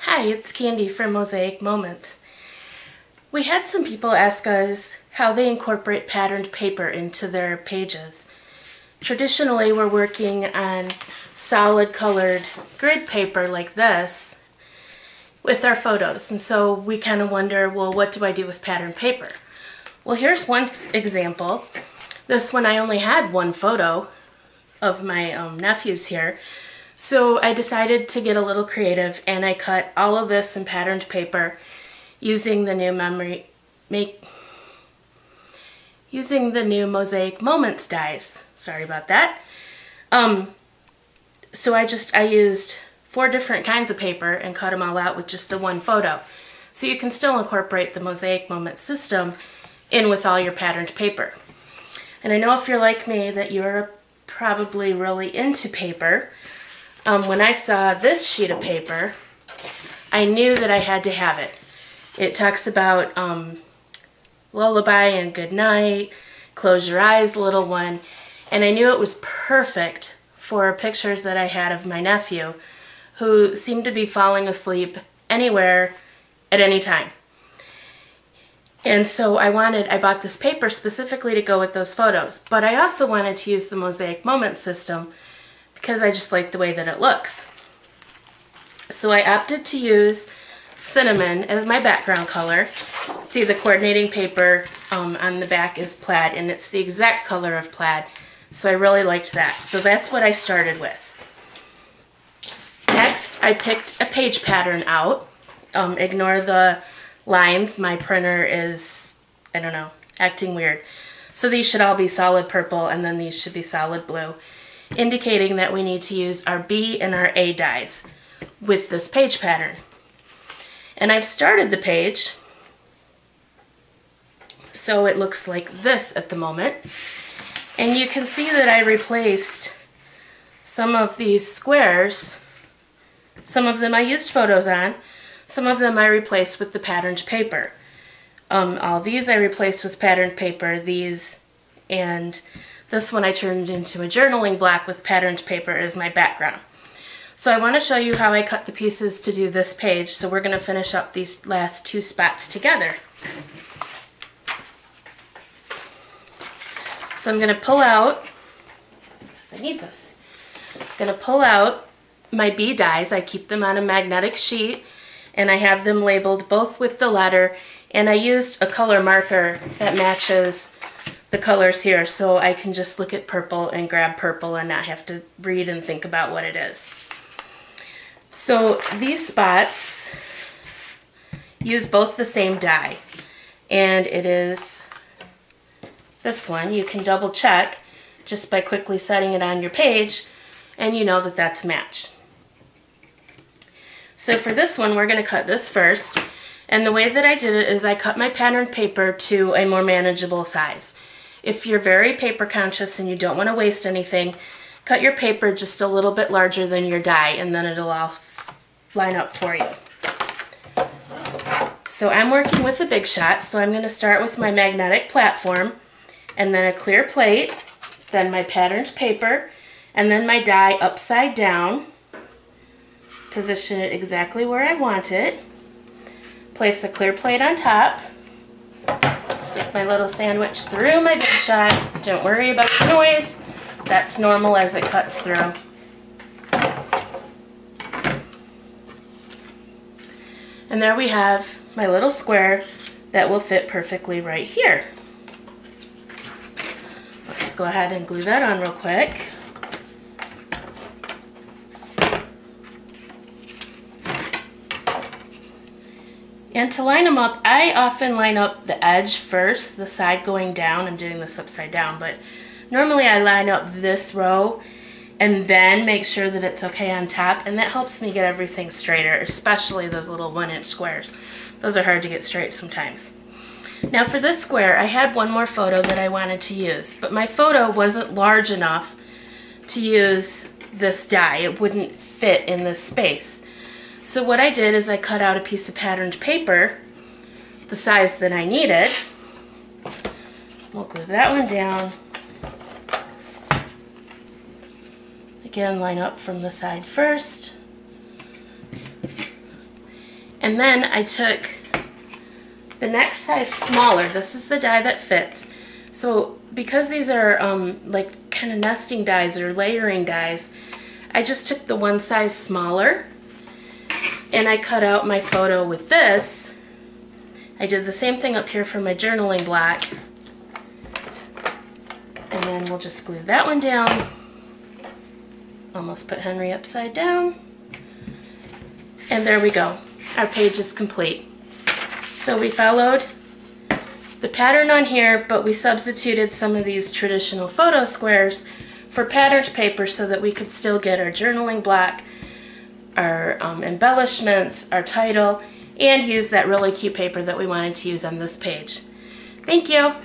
Hi, it's Candy from Mosaic Moments. We had some people ask us how they incorporate patterned paper into their pages. Traditionally, we're working on solid colored grid paper like this with our photos, and so we kind of wonder, well, what do I do with patterned paper? Well, here's one example. This one I only had one photo of my nephews here. So I decided to get a little creative, and I cut all of this in patterned paper using the new Mosaic Moments dies. Sorry about that. So I used 4 different kinds of paper and cut them all out with just the one photo. So you can still incorporate the Mosaic Moments system in with all your patterned paper. And I know if you're like me that you're probably really into paper. When I saw this sheet of paper, I knew that I had to have it. It talks about lullaby and good night, close your eyes, little one, and I knew it was perfect for pictures that I had of my nephew, who seemed to be falling asleep anywhere at any time. And so I bought this paper specifically to go with those photos, but I also wanted to use the Mosaic Moments system because I just like the way that it looks. So I opted to use cinnamon as my background color. See, the coordinating paper on the back is plaid, and it's the exact color of plaid, so I really liked that. So that's what I started with. Next, I picked a page pattern out. Ignore the lines. My printer is, I don't know, acting weird. So these should all be solid purple, and then these should be solid blue, indicating that we need to use our B and our A dies with this page pattern. And I've started the page, so it looks like this at the moment. And you can see that I replaced some of these squares. Some of them I used photos on, some of them I replaced with the patterned paper. All these I replaced with patterned paper, these, and this one I turned into a journaling block with patterned paper as my background. So I want to show you how I cut the pieces to do this page, so we're going to finish up these last 2 spots together. So I'm going to pull out, because I need this, I'm going to pull out my B dies. I keep them on a magnetic sheet, and I have them labeled both with the letter, and I used a color marker that matches the colors here, so I can just look at purple and grab purple and not have to read and think about what it is. So these spots use both the same die, and it is this one. You can double check just by quickly setting it on your page, and you know that that's matched. So for this one, we're going to cut this first, and the way that I did it is I cut my patterned paper to a more manageable size. If you're very paper conscious and you don't want to waste anything, cut your paper just a little bit larger than your die, and then it'll all line up for you. So I'm working with a big shot, so I'm going to start with my magnetic platform, and then a clear plate, then my patterned paper, and then my die upside down. Position it exactly where I want it. Place a clear plate on top. Stick my little sandwich through my big shot. Don't worry about the noise. That's normal as it cuts through. And there we have my little square that will fit perfectly right here. Let's go ahead and glue that on real quick. And to line them up, I often line up the edge first, the side going down. I'm doing this upside down, but normally I line up this row and then make sure that it's okay on top, and that helps me get everything straighter, especially those little 1-inch squares. Those are hard to get straight sometimes. Now for this square, I had one more photo that I wanted to use, but my photo wasn't large enough to use this die. It wouldn't fit in this space. So what I did is I cut out a piece of patterned paper, the size that I needed. We'll glue that one down. Again, line up from the side first. And then I took the next size smaller. This is the die that fits. So because these are like kind of nesting dies or layering dies, I just took the one size smaller and I cut out my photo with this. I did the same thing up here for my journaling block. And then we'll just glue that one down. Almost put Henry upside down. And there we go. Our page is complete. So we followed the pattern on here, but we substituted some of these traditional photo squares for patterned paper so that we could still get our journaling block, our embellishments, our title, and use that really cute paper that we wanted to use on this page. Thank you.